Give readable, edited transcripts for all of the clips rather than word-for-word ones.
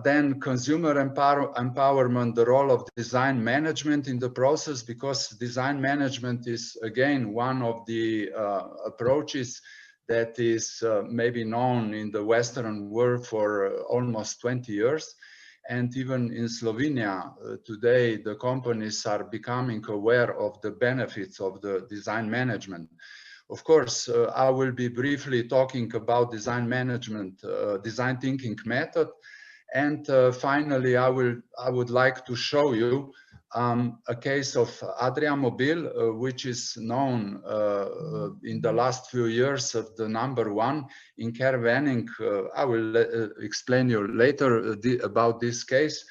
Then consumer empowerment, the role of design management in the process, because design management is again one of the approaches that is maybe known in the Western world for almost 20 years. And even in Slovenia today, the companies are becoming aware of the benefits of the design management. Of course, I will be briefly talking about design management, design thinking method. And finally, I would like to show you a case of Adriamobil, which is known in the last few years of the #1 in caravanning. I will explain you later about this case.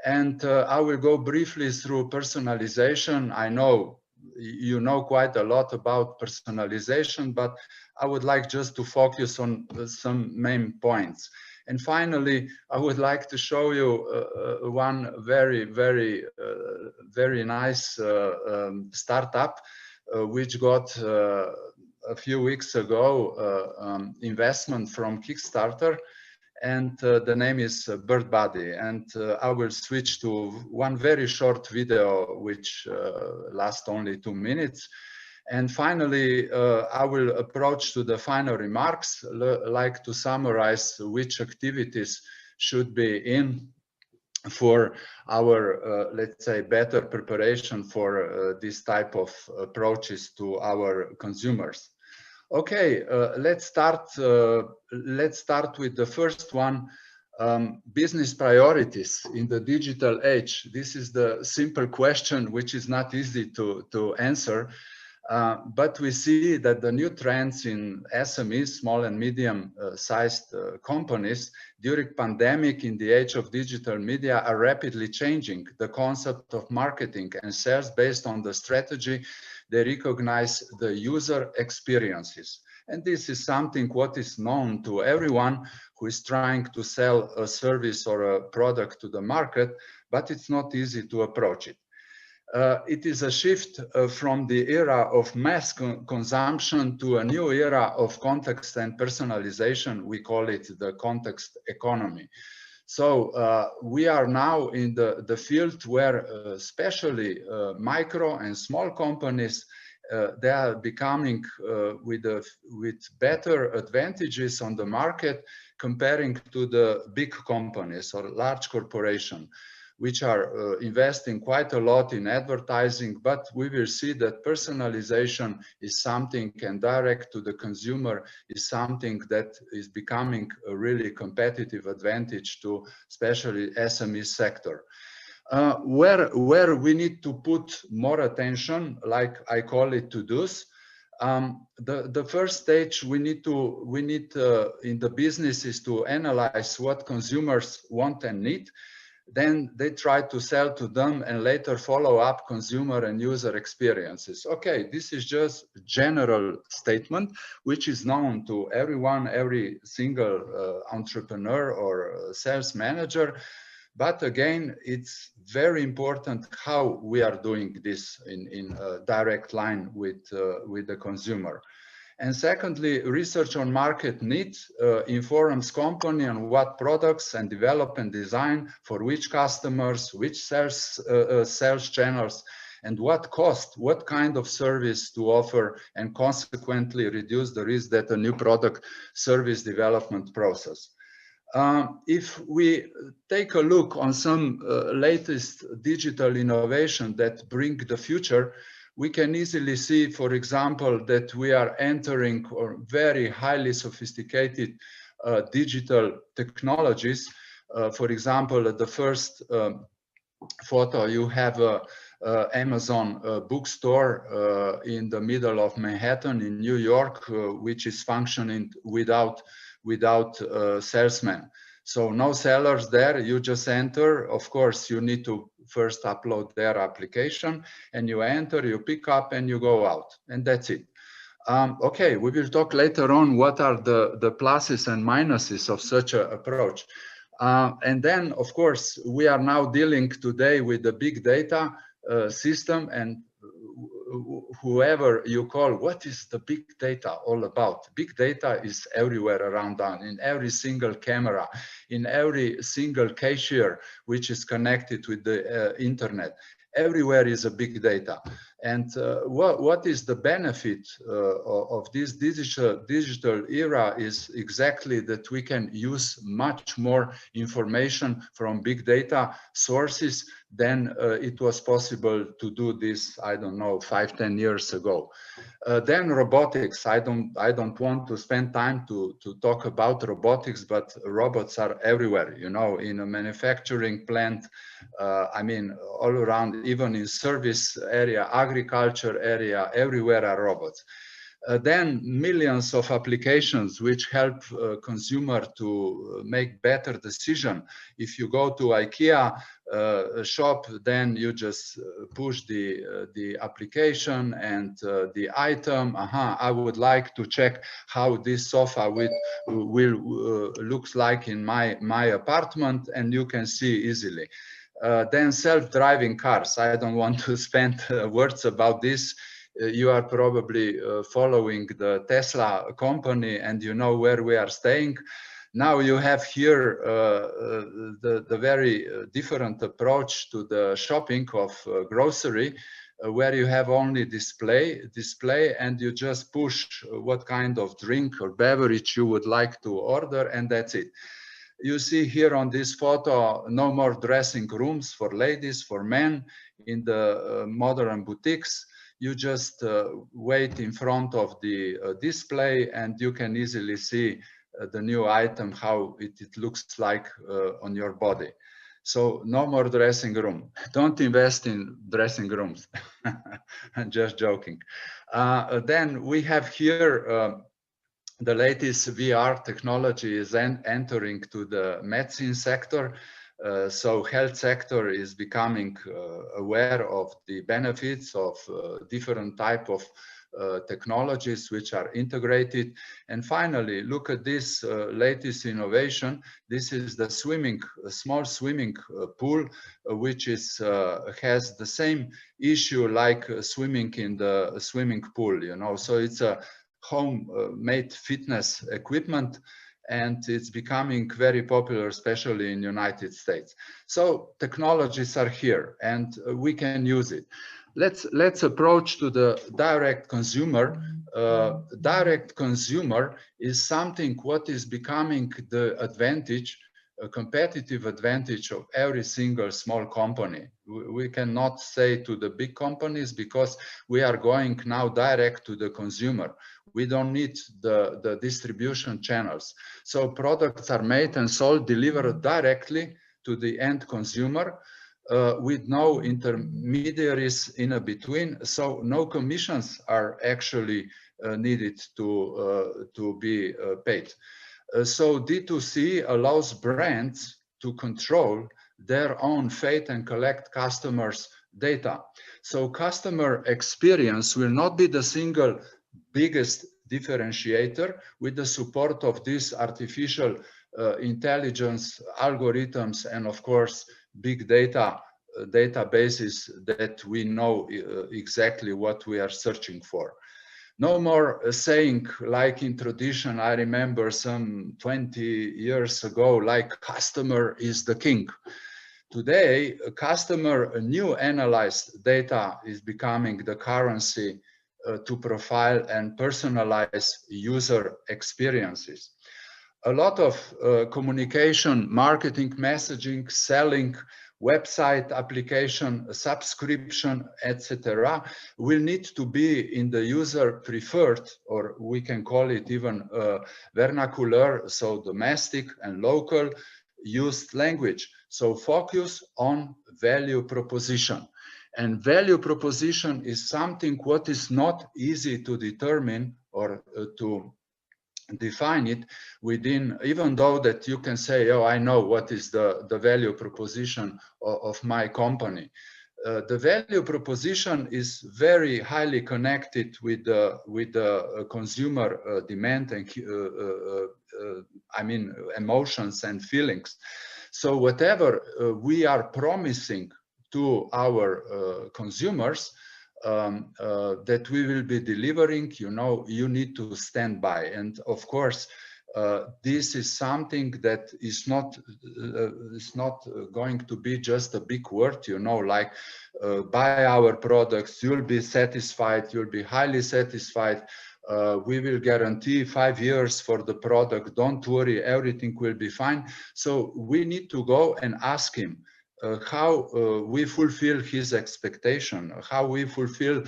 And I will go briefly through personalization. I know you know quite a lot about personalization, but I would like just to focus on some main points. And finally, I would like to show you one very nice startup which got a few weeks ago investment from Kickstarter, and the name is BirdBuddy. And I will switch to one very short video which lasts only 2 minutes. And finally, I will approach to the final remarks, like to summarize which activities should be in for our, let's say, better preparation for this type of approaches to our consumers. Okay, let's start with the first one, business priorities in the digital age. This is the simple question, which is not easy to answer. But we see that the new trends in SMEs, small and medium-sized companies, during pandemic in the age of digital media are rapidly changing the concept of marketing and sales based on the strategy. They recognize the user experiences. And this is something what is known to everyone who is trying to sell a service or a product to the market, but it's not easy to approach it. It is a shift from the era of mass consumption to a new era of context and personalization. We call it the context economy. So we are now in the field where especially micro and small companies, they are becoming with better advantages on the market comparing to the big companies or large corporations, which are investing quite a lot in advertising. But we will see that personalization is something, and direct to the consumer is something that is becoming a really competitive advantage to especially SME sector. Where we need to put more attention, like I call it to-dos. The first stage we need in the business is to analyze what consumers want and need. Then they try to sell to them and later follow up consumer and user experiences. Okay, this is just a general statement, which is known to everyone, every single entrepreneur or sales manager. But again, it's very important how we are doing this in a direct line with the consumer. And secondly, research on market needs informs company on what products and develop and design for which customers, which sales channels, and what cost, what kind of service to offer, and consequently reduce the risk that a new product service development process. If we take a look on some latest digital innovation that bring the future, we can easily see, for example, that we are entering very highly sophisticated digital technologies. For example, the first photo, you have Amazon bookstore in the middle of Manhattan in New York, which is functioning without salesmen. So no sellers there, you just enter. Of course, you need to first upload their application and you enter, you pick up and you go out, and that's it. Okay, we will talk later on what are the pluses and minuses of such an approach. And then, of course, we are now dealing today with the big data system, and whoever you call, what is the big data all about? Big data is everywhere around us, in every single camera, in every single cashier which is connected with the internet. Everywhere is a big data. And what is the benefit of this digital era is exactly that we can use much more information from big data sources than it was possible to do this, I don't know, 5-10 years ago. Then robotics. I don't want to spend time to talk about robotics, but robots are everywhere. You know, in a manufacturing plant, I mean, all around, even in service area, agriculture area, everywhere are robots. Then millions of applications which help consumer to make better decision. If you go to IKEA shop, then you just push the application and the item. I would like to check how this sofa will looks like in my apartment, and you can see easily. Then self-driving cars. I don't want to spend words about this. You are probably following the Tesla company, and you know where we are staying. Now you have here the very different approach to the shopping of grocery, where you have only display, and you just push what kind of drink or beverage you would like to order, and that's it. You see here on this photo, no more dressing rooms for ladies, for men in the modern boutiques. You just wait in front of the display, and you can easily see the new item, how it looks like on your body. So no more dressing room. Don't invest in dressing rooms. I'm just joking. Then we have here the latest VR technology is entering to the medicine sector. So health sector is becoming aware of the benefits of different type of technologies which are integrated. And finally, look at this latest innovation. This is the small swimming pool, which is has the same issue like swimming in the swimming pool, you know. So it's a home-made fitness equipment, and it's becoming very popular, especially in the United States. So technologies are here, and we can use it. Let's approach to the direct consumer. Direct consumer is something what is becoming the advantage, a competitive advantage of every single small company. We cannot say to the big companies, because we are going now direct to the consumer. We don't need the distribution channels. So products are made and sold, delivered directly to the end consumer with no intermediaries in between. So no commissions are actually needed to be paid. So D2C allows brands to control their own fate and collect customers' data. So customer experience will not be the single biggest differentiator. With the support of this artificial intelligence algorithms and of course big data databases that we know exactly what we are searching for. No more saying like in tradition, I remember some 20 years ago, like customer is the king. Today, customer new analyzed data is becoming the currency to profile and personalize user experiences. A lot of communication, marketing, messaging, selling, website application, subscription, etc. will need to be in the user preferred, or we can call it even vernacular, so domestic and local used language. So focus on value proposition. And value proposition is something what is not easy to determine or to define it within, even though that you can say, oh, I know what is the value proposition of my company. The value proposition is very highly connected with the consumer demand and I mean emotions and feelings. So whatever we are promising to our consumers, that we will be delivering, you know, you need to stand by. And of course, this is something that is not going to be just a big word, you know, like buy our products, you'll be satisfied, you'll be highly satisfied. We will guarantee 5 years for the product. Don't worry, everything will be fine. So we need to go and ask him how we fulfill his expectation, how we fulfill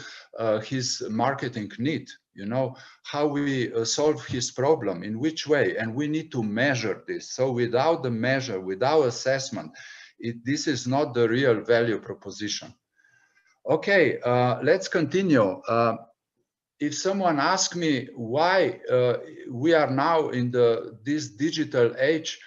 his marketing need, you know, how we solve his problem, in which way, and we need to measure this. So without the measure, without assessment, this is not the real value proposition. Okay, let's continue. If someone asks me why we are now in this digital age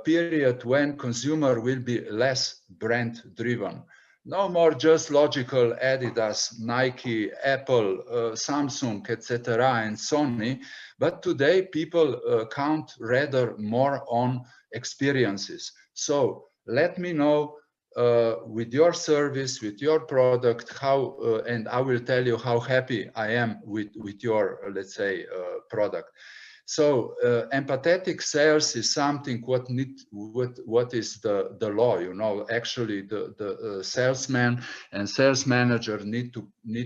period when consumer will be less brand driven, no more just logical Adidas, Nike, Apple, Samsung, etc., and Sony, but today people count rather more on experiences. So let me know with your service, with your product, how, and I will tell you how happy I am with your, let's say, product. So empathetic sales is something what is the law, you know. Actually, the salesman and sales manager need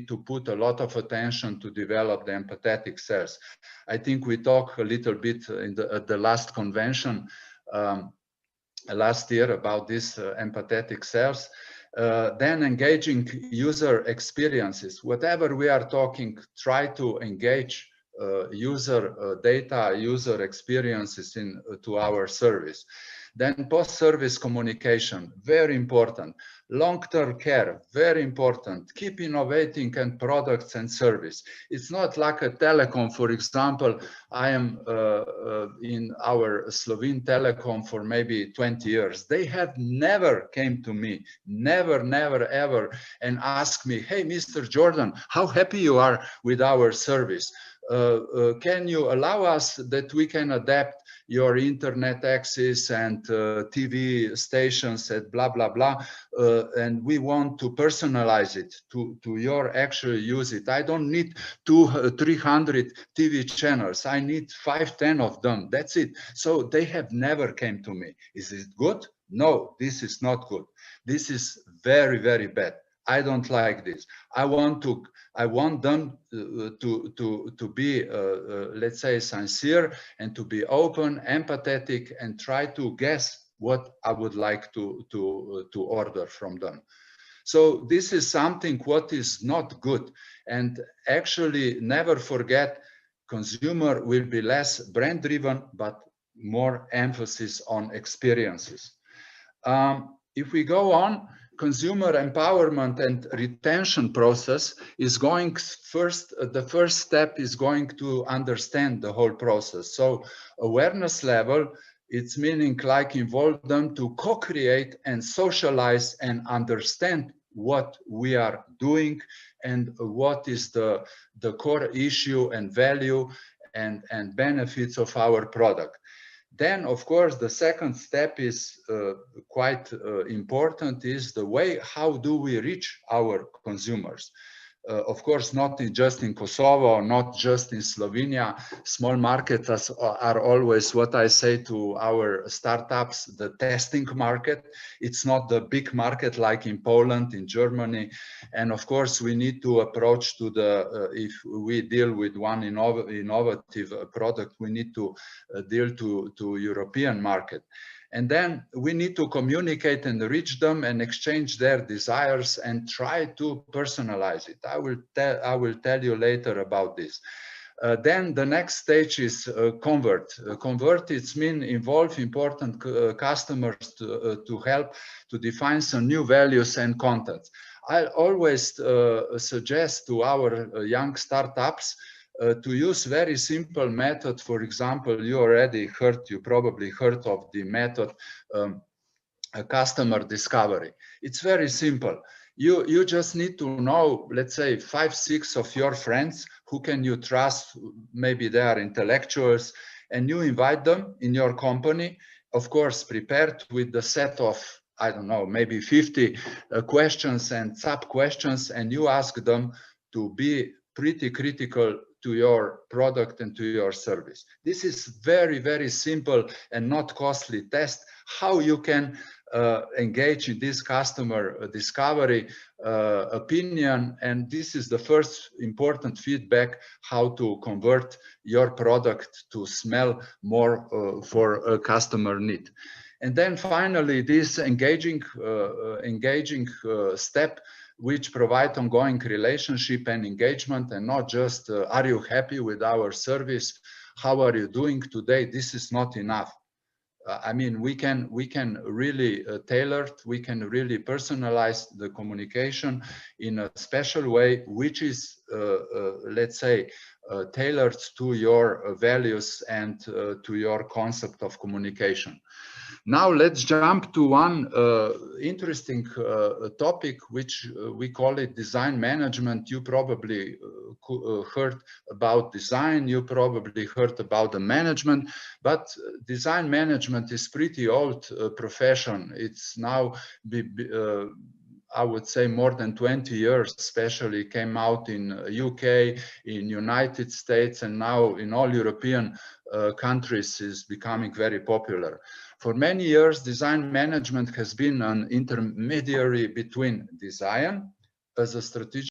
to put a lot of attention to develop the empathetic sales. I think we talked a little bit at the last convention last year about this empathetic sales. Then engaging user experiences. Whatever we are talking, try to engage user data, user experiences to our service. Then post-service communication, very important. Long-term care, very important. Keep innovating and products and service. It's not like a telecom, for example. I am in our Slovene telecom for maybe 20 years. They have never came to me, never, ever, and asked me, hey, Mr. Jordan, how happy you are with our service? Can you allow us that we can adapt your internet access and TV stations and blah, blah, blah. And we want to personalize it to your actual use it. I don't need 300 TV channels. I need 5-10 of them. That's it. So they have never came to me. Is it good? No, this is not good. This is very, very bad. I don't like this. I want them to be, let's say, sincere and to be open, empathetic, and try to guess what I would like to order from them. So this is something what is not good. And actually, never forget, consumer will be less brand driven, but more emphasis on experiences. If we go on, consumer empowerment and retention process is going first. The first step is going to understand the whole process. So awareness level, it's meaning like involve them to co-create and socialize and understand what we are doing and what is the core issue and value and benefits of our product. Then, of course, the second step is quite important, is the way how do we reach our consumers. Of course, not just in Kosovo, or not just in Slovenia. Small markets are always, what I say to our startups, the testing market. It's not the big market like in Poland, in Germany. And of course, we need to approach to if we deal with one innovative product, we need to deal to European market. And then we need to communicate and reach them and exchange their desires and try to personalize it. I will tell you later about this. Then the next stage is convert. Convert, it's mean involve important customers to help to define some new values and contents. I always suggest to our young startups to use very simple method. For example, you probably heard of the method customer discovery. It's very simple. You just need to know, let's say, 5-6 of your friends who can you trust. Maybe they are intellectuals, and you invite them in your company, of course, prepared with the set of I don't know, maybe 50 questions and sub-questions, and you ask them to be pretty critical to your product and to your service. This is very, very simple and not costly test how you can engage in this customer discovery opinion, and this is the first important feedback how to convert your product to smell more for a customer need. And then finally, this engaging step, which provide ongoing relationship and engagement, and not just are you happy with our service, how are you doing today? This is not enough. I mean, we can really tailor, we can really personalize the communication in a special way, which is, let's say, tailored to your values and to your concept of communication. Now let's jump to one interesting topic, which we call it design management. You probably heard about design, you probably heard about the management, but design management is pretty old profession. It's now, I would say, more than 20 years, especially came out in UK, in United States, and now in all European countries is becoming very popular. For many years, design management has been an intermediary between design as a strategic